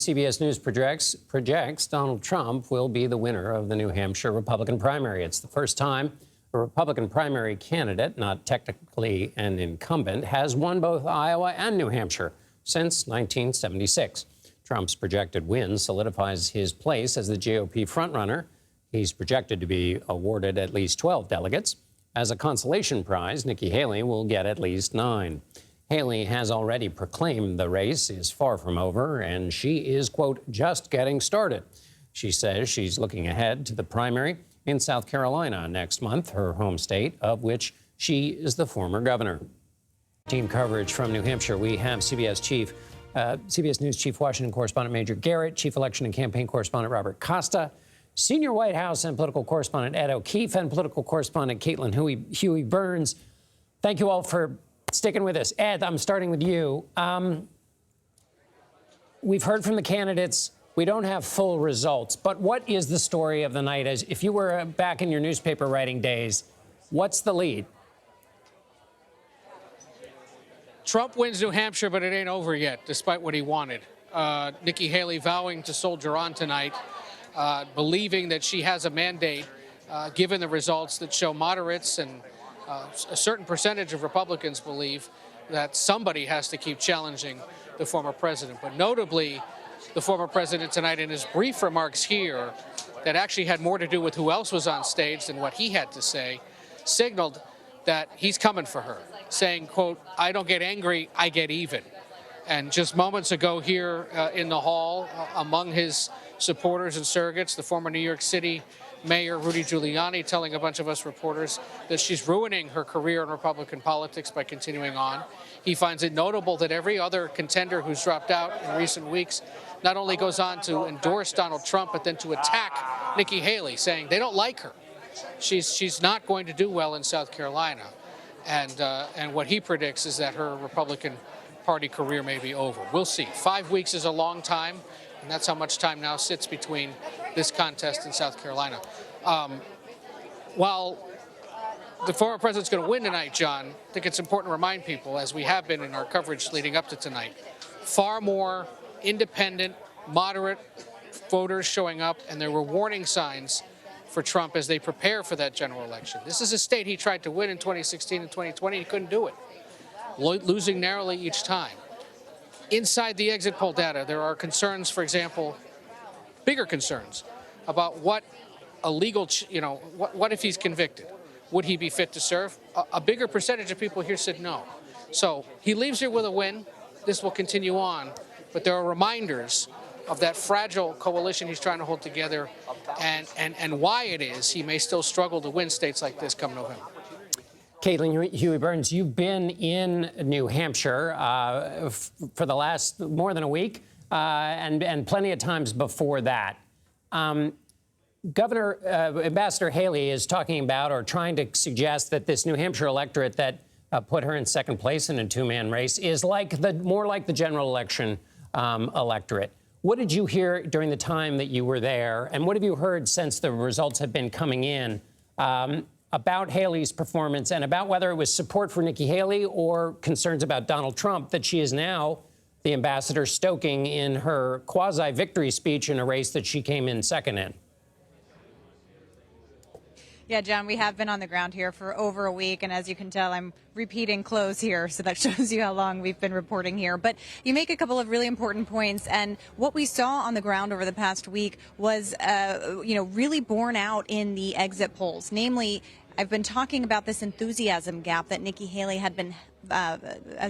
CBS News projects Donald Trump will be the winner of the New Hampshire Republican primary. It's the first time a Republican primary candidate, not technically an incumbent, has won both Iowa and New Hampshire since 1976. Trump's projected win solidifies his place as the GOP frontrunner. He's projected to be awarded at least 12 delegates. As a consolation prize, Nikki Haley will get at least 9. Haley has already proclaimed the race is far from over, and she is, quote, just getting started. She says she's looking ahead to the primary in South Carolina next month, her home state, of which she is the former governor. Team coverage from New Hampshire. We have CBS News Chief Washington Correspondent Major Garrett, Chief Election and Campaign Correspondent Robert Costa, Senior White House and Political Correspondent Ed O'Keefe, and Political Correspondent Caitlin Huey-Burns. Thank you all for sticking with us. Ed, I'm starting with you. We've heard from the candidates. We don't have full results, but what is the story of the night? As if you were back in your newspaper writing days, what's the lead? Trump wins New Hampshire, but it ain't over yet, despite what he wanted. Nikki Haley vowing to soldier on tonight, believing that she has a mandate, given the results that show moderates and a certain percentage of Republicans believe that somebody has to keep challenging the former president. But notably, the former president tonight in his brief remarks here that actually had more to do with who else was on stage than what he had to say, signaled that he's coming for her, saying, quote, I don't get angry, I get even. And just moments ago here in the hall, among his supporters and surrogates, the former New York City Mayor Rudy Giuliani telling a bunch of us reporters that she's ruining her career in Republican politics by continuing on. He finds it notable that every other contender who's dropped out in recent weeks not only goes on to endorse Donald Trump, but then to attack Nikki Haley, saying they don't like her. She's not going to do well in South Carolina. And what he predicts is that her Republican Party career may be over. We'll see. 5 weeks is a long time, and that's how much time now sits between this contest in South Carolina. While the former president's going to win tonight, John, I think it's important to remind people, as we have been in our coverage leading up to tonight, far more independent, moderate voters showing up, and there were warning signs for Trump as they prepare for that general election. This is a state he tried to win in 2016 and 2020. He couldn't do it, losing narrowly each time. Inside the exit poll data, there are concerns, for example, bigger concerns about what a legal, what if he's convicted? Would he be fit to serve? A bigger percentage of people here said no. So he leaves here with a win. This will continue on, but there are reminders of that fragile coalition he's trying to hold together and why it is he may still struggle to win states like this come November. Caitlin Huey-Burns, you've been in New Hampshire for the last more than a week and plenty of times before that. Ambassador Haley is talking about or trying to suggest that this New Hampshire electorate that put her in second place in a two-man race is more like the general election electorate. What did you hear during the time that you were there, and what have you heard since the results have been coming in about Haley's performance and about whether it was support for Nikki Haley or concerns about Donald Trump that she is now the ambassador stoking in her quasi-victory speech in a race that she came in second in? Yeah, John, we have been on the ground here for over a week, and as you can tell, I'm repeating close here, so that shows you how long we've been reporting here. But you make a couple of really important points, and what we saw on the ground over the past week was, really borne out in the exit polls. Namely, I've been talking about this enthusiasm gap that Nikki Haley had been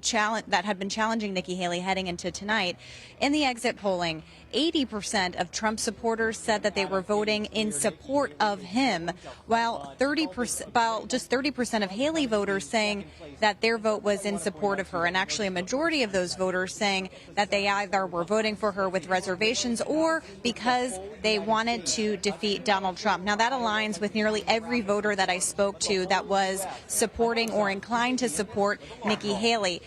challenging Nikki Haley heading into tonight. In the exit polling, 80% of Trump supporters said that they were voting in support of him, while just 30% of Haley voters saying that their vote was in support of her, and actually a majority of those voters saying that they either were voting for her with reservations or because they wanted to defeat Donald Trump. Now, that aligns with nearly every voter that I spoke to that was supporting or inclined to support Nikki Haley.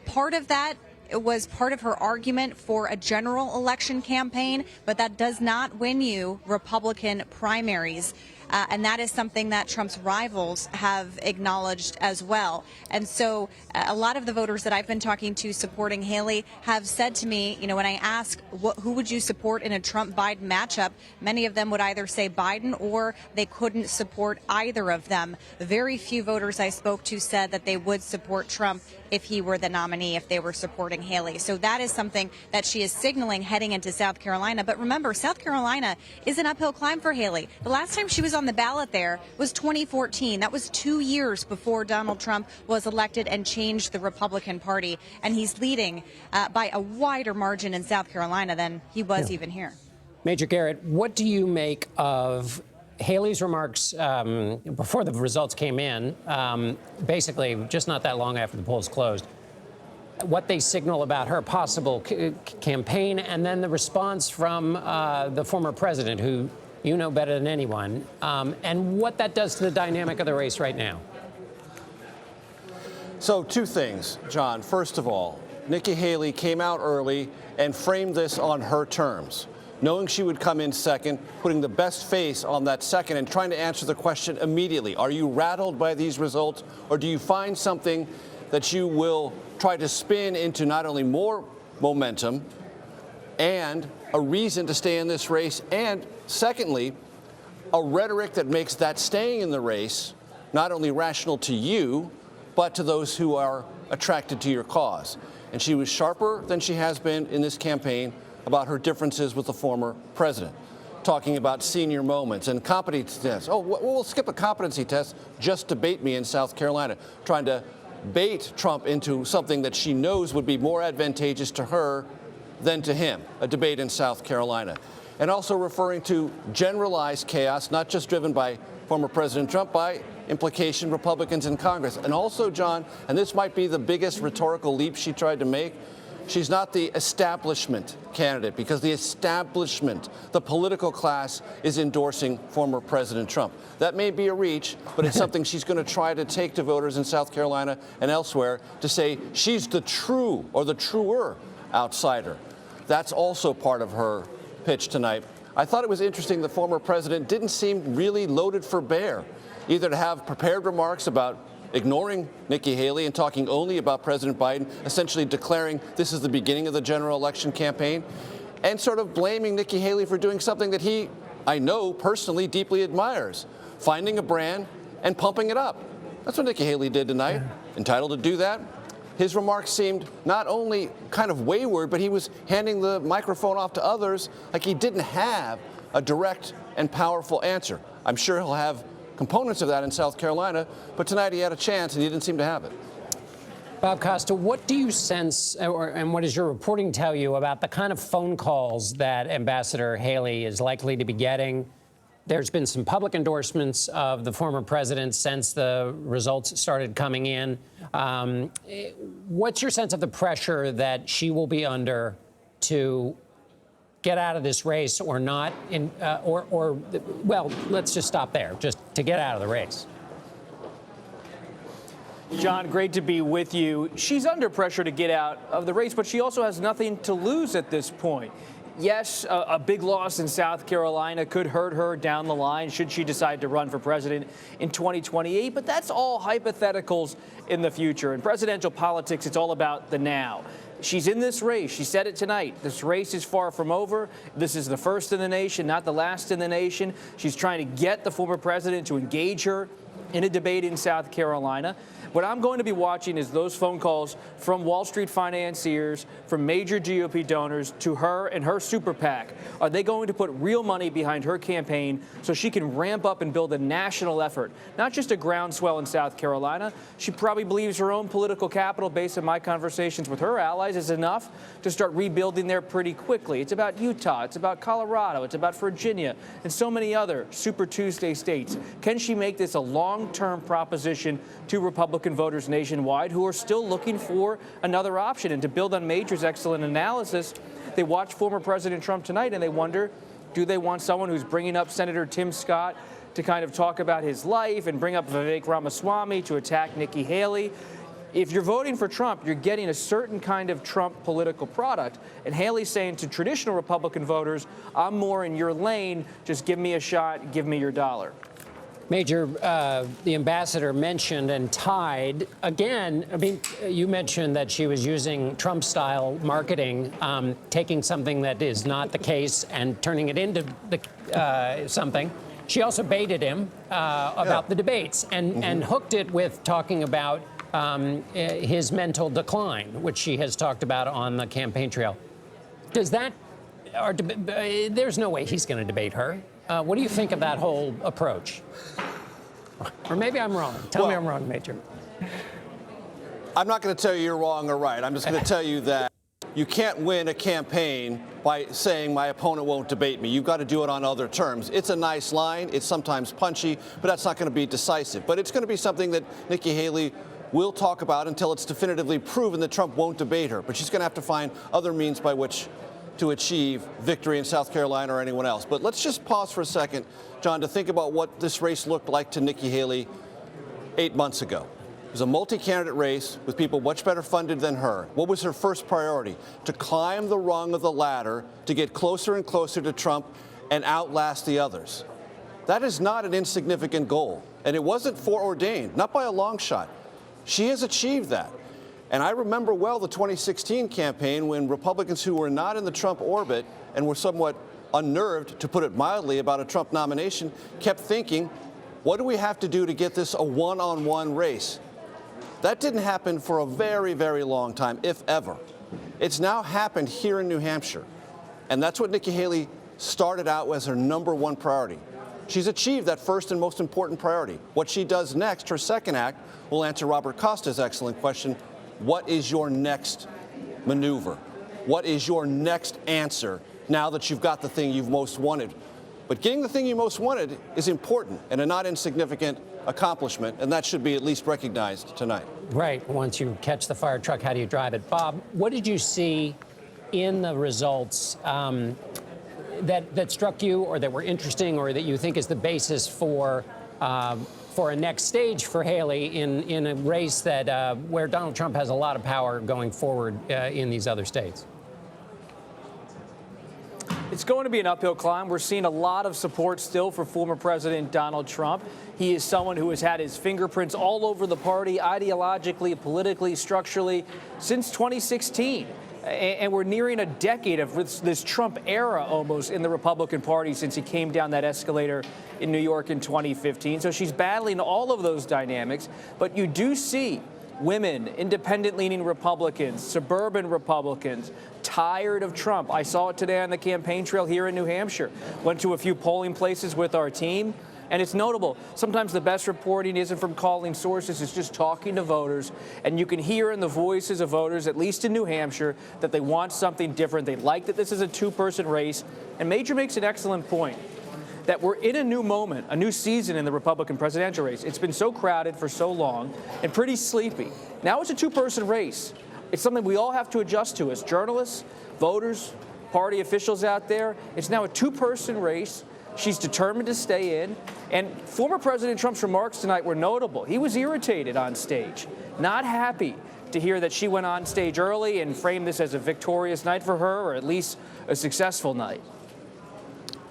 Part of that was part of her argument for a general election campaign, but that does not win you Republican primaries. and that is something that Trump's rivals have acknowledged as well. And so a lot of the voters that I've been talking to supporting Haley have said to me, when I ask who would you support in a Trump-Biden matchup, many of them would either say Biden or they couldn't support either of them. Very few voters I spoke to said that they would support Trump if he were the nominee, if they were supporting Haley. So that is something that she is signaling heading into South Carolina. But remember, South Carolina is an uphill climb for Haley. The last time she was on the ballot there was 2014. That was 2 years before Donald Trump was elected and changed the Republican Party. And he's leading by a wider margin in South Carolina than he was even here. Major Garrett, what do you make of Haley's remarks before the results came in, basically just not that long after the polls closed, what they signal about her possible campaign, and then the response from the former president, who you know better than anyone, and what that does to the dynamic of the race right now? So 2 things, John. First of all, Nikki Haley came out early and framed this on her terms, knowing she would come in second, putting the best face on that second and trying to answer the question immediately. Are you rattled by these results, or do you find something that you will try to spin into not only more momentum and a reason to stay in this race, and secondly, a rhetoric that makes that staying in the race not only rational to you, but to those who are attracted to your cause? And she was sharper than she has been in this campaign about her differences with the former president, talking about senior moments and competency tests. Oh, we'll skip a competency test just to bait me in South Carolina, trying to bait Trump into something that she knows would be more advantageous to her than to him, a debate in South Carolina. And also referring to generalized chaos, not just driven by former President Trump, by implication Republicans in Congress. And also, John, and this might be the biggest rhetorical leap she tried to make, she's not the establishment candidate, because the establishment, the political class, is endorsing former President Trump. That may be a reach, but it's something she's going to try to take to voters in South Carolina and elsewhere to say she's the true or the truer outsider. That's also part of her pitch tonight. I thought it was interesting the former president didn't seem really loaded for bear, either to have prepared remarks about ignoring Nikki Haley and talking only about President Biden, essentially declaring this is the beginning of the general election campaign, and sort of blaming Nikki Haley for doing something that he, I know, personally deeply admires, finding a brand and pumping it up. That's what Nikki Haley did tonight, entitled to do that. His remarks seemed not only kind of wayward, but he was handing the microphone off to others like he didn't have a direct and powerful answer. I'm sure he'll have components of that in South Carolina, but tonight he had a chance and he didn't seem to have it. Bob Costa, what do you sense, and what does your reporting tell you about the kind of phone calls that Ambassador Haley is likely to be getting? There's been some public endorsements of the former president since the results started coming in. What's your sense of the pressure that she will be under to get out of this race or not, well, let's just stop there, just to get out of the race? John, great to be with you. She's under pressure to get out of the race, but she also has nothing to lose at this point. Yes, a big loss in South Carolina could hurt her down the line should she decide to run for president in 2028, but that's all hypotheticals in the future. In presidential politics, it's all about the now. She's in this race. She said it tonight. This race is far from over. This is the first in the nation, not the last in the nation. She's trying to get the former president to engage her in a debate in South Carolina. What I'm going to be watching is those phone calls from Wall Street financiers, from major GOP donors to her and her super PAC. Are they going to put real money behind her campaign so she can ramp up and build a national effort, not just a groundswell in South Carolina? She probably believes her own political capital, based on my conversations with her allies, is enough to start rebuilding there pretty quickly. It's about Utah. It's about Colorado. It's about Virginia and so many other Super Tuesday states. Can she make this a long-term proposition to Republican voters nationwide who are still looking for another option? And to build on Major's excellent analysis, they watch former President Trump tonight and they wonder, do they want someone who's bringing up Senator Tim Scott to kind of talk about his life and bring up Vivek Ramaswamy to attack Nikki Haley? If you're voting for Trump, you're getting a certain kind of Trump political product. And Haley's saying to traditional Republican voters, I'm more in your lane, just give me a shot, give me your dollar. Major, the ambassador mentioned and tied again. I mean, you mentioned that she was using Trump-style marketing, taking something that is not the case and turning it into something. She also baited him about the debates and hooked it with talking about his mental decline, which she has talked about on the campaign trail. Does that? There's no way he's going to debate her. What do you think of that whole approach? Or maybe I'm wrong. Tell me I'm wrong, Major. I'm not going to tell you you're wrong or right. I'm just going to tell you that you can't win a campaign by saying my opponent won't debate me. You've got to do it on other terms. It's a nice line. It's sometimes punchy, but that's not going to be decisive. But it's going to be something that Nikki Haley will talk about until it's definitively proven that Trump won't debate her. But she's going to have to find other means by which to achieve victory in South Carolina or anyone else. But let's just pause for a second, John, to think about what this race looked like to Nikki Haley 8 months ago. It was a multi-candidate race with people much better funded than her. What was her first priority? To climb the rung of the ladder, to get closer and closer to Trump and outlast the others. That is not an insignificant goal. And it wasn't foreordained, not by a long shot. She has achieved that. And I remember well the 2016 campaign when Republicans who were not in the Trump orbit and were somewhat unnerved, to put it mildly, about a Trump nomination, kept thinking, what do we have to do to get this a one-on-one race? That didn't happen for a very, very long time, if ever. It's now happened here in New Hampshire. And that's what Nikki Haley started out as her #1 priority. She's achieved that first and most important priority. What she does next, her second act, will answer Robert Costa's excellent question. What is your next maneuver? What is your next answer now that you've got the thing you've most wanted? But getting the thing you most wanted is important and a not insignificant accomplishment, and that should be at least recognized tonight. Right. Once you catch the fire truck, how do you drive it? Bob, what did you see in the results that struck you or that were interesting or that you think is the basis for a next stage for Haley in a race that where Donald Trump has a lot of power going forward in these other states? It's going to be an uphill climb. We're seeing a lot of support still for former President Donald Trump. He is someone who has had his fingerprints all over the party, ideologically, politically, structurally, since 2016. And we're nearing a decade of this Trump era almost in the Republican Party since he came down that escalator in New York in 2015. So she's battling all of those dynamics. But you do see women, independent-leaning Republicans, suburban Republicans, tired of Trump. I saw it today on the campaign trail here in New Hampshire. Went to a few polling places with our team. And it's notable. Sometimes the best reporting isn't from calling sources. It's just talking to voters. And you can hear in the voices of voters, at least in New Hampshire, that they want something different. They like that this is a two-person race. And Major makes an excellent point that we're in a new moment, a new season in the Republican presidential race. It's been so crowded for so long and pretty sleepy. Now it's a two-person race. It's something we all have to adjust to as journalists, voters, party officials out there. It's now a two-person race. She's determined to stay in. And former President Trump's remarks tonight were notable. He was irritated on stage, not happy to hear that she went on stage early and framed this as a victorious night for her, or at least a successful night.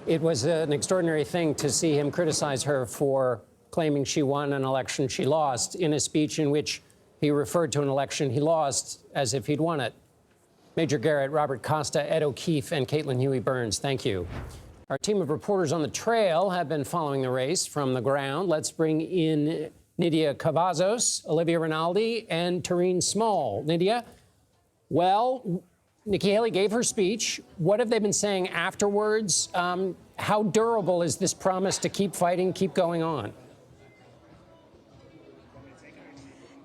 It was an extraordinary thing to see him criticize her for claiming she won an election she lost in a speech in which he referred to an election he lost as if he'd won it. Major Garrett, Robert Costa, Ed O'Keefe, and Caitlin Huey-Burns, thank you. Our team of reporters on the trail have been following the race from the ground. Let's bring in Nidia Cavazos, Olivia Rinaldi, and Taurean Small. Nidia, well, Nikki Haley gave her speech. What have they been saying afterwards? How durable is this promise to keep fighting, keep going on?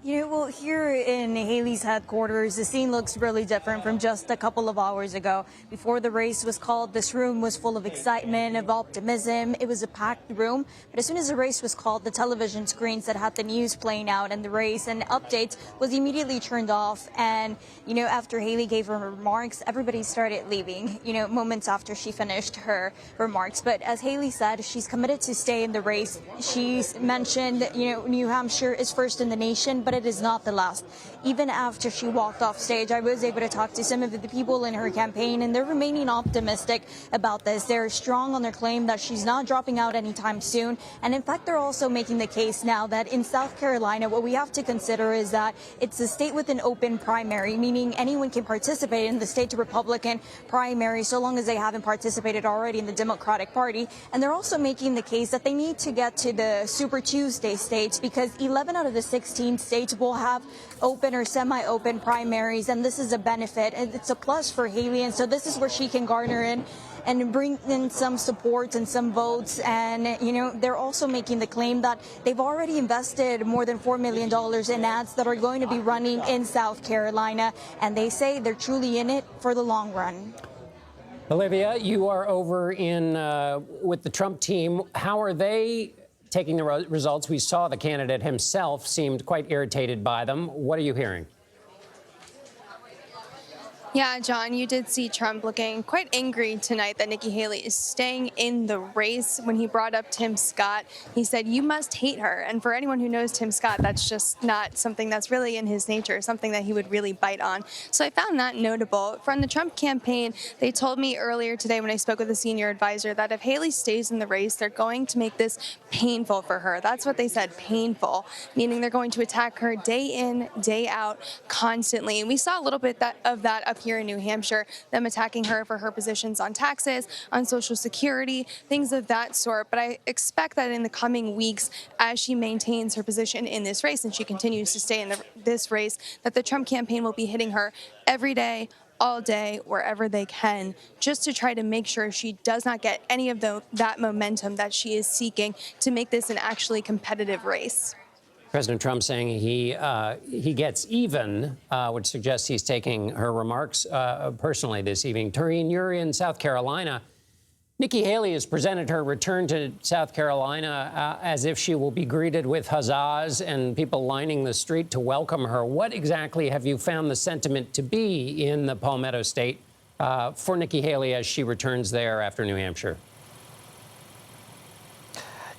You know, well, here in Haley's headquarters, the scene looks really different from just a couple of hours ago. Before the race was called, this room was full of excitement, of optimism. It was a packed room. But as soon as the race was called, the television screens that had the news playing out and the race and updates was immediately turned off. And, you know, after Haley gave her remarks, everybody started leaving, you know, moments after she finished her remarks. But as Haley said, she's committed to stay in the race. She's mentioned that, you know, New Hampshire is first in the nation, but it is not the last. Even after she walked off stage, I was able to talk to some of the people in her campaign, and they're remaining optimistic about this. They're strong on their claim that she's not dropping out anytime soon. And in fact, they're also making the case now that in South Carolina, what we have to consider is that it's a state with an open primary, meaning anyone can participate in the state Republican primary so long as they haven't participated already in the Democratic Party. And they're also making the case that they need to get to the Super Tuesday states because 11 out of the 16 states will have open or semi-open primaries, and this is a benefit. It's a plus for Haley, and so this is where she can garner in and bring in some support and some votes. And, you know, they're also making the claim that they've already invested more than $4 million in ads that are going to be running in South Carolina. And they say they're truly in it for the long run. Olivia, you are over in with the Trump team. How are they taking the results? We saw the candidate himself seemed quite irritated by them. What are you hearing? Yeah, John, you did see Trump looking quite angry tonight that Nikki Haley is staying in the race. When he brought up Tim Scott, he said, "You must hate her." And for anyone who knows Tim Scott, that's just not something that's really in his nature, something that he would really bite on. So I found that notable. From the Trump campaign, they told me earlier today when I spoke with a senior advisor that if Haley stays in the race, they're going to make this painful for her. That's what they said, painful, meaning they're going to attack her day in, day out, constantly. And we saw a little bit of that up here in New Hampshire, them attacking her for her positions on taxes, on Social Security, things of that sort. But I expect that in the coming weeks, as she maintains her position in this race and she continues to stay in this race, that the Trump campaign will be hitting her every day, all day, wherever they can, just to try to make sure she does not get any of that momentum that she is seeking to make this an actually competitive race. President Trump saying he gets even, which suggests he's taking her remarks personally this evening. Taurean, you're in South Carolina. Nikki Haley has presented her return to South Carolina as if she will be greeted with huzzas and people lining the street to welcome her. What exactly have you found the sentiment to be in the Palmetto State for Nikki Haley as she returns there after New Hampshire?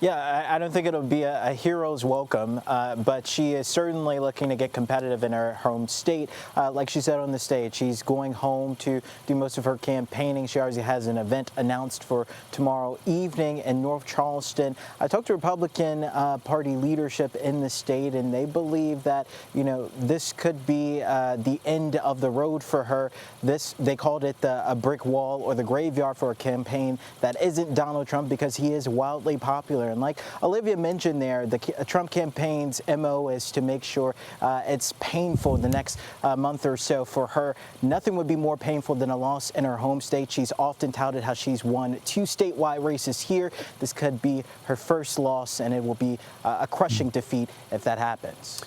Yeah, I don't think it'll be a hero's welcome, but she is certainly looking to get competitive in her home state. Like she said on the stage, she's going home to do most of her campaigning. She already has an event announced for tomorrow evening in North Charleston. I talked to Republican Party leadership in the state, and they believe that, you know, this could be the end of the road for her. They called it a brick wall or the graveyard for a campaign that isn't Donald Trump because he is wildly popular. And like Olivia mentioned there, the Trump campaign's MO is to make sure it's painful the next month or so for her. Nothing would be more painful than a loss in her home state. She's often touted how she's won 2 statewide races here. This could be her first loss, and it will be a crushing defeat if that happens.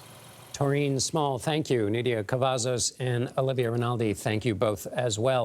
Taurean Small, thank you. Nidia Cavazos and Olivia Rinaldi, thank you both as well.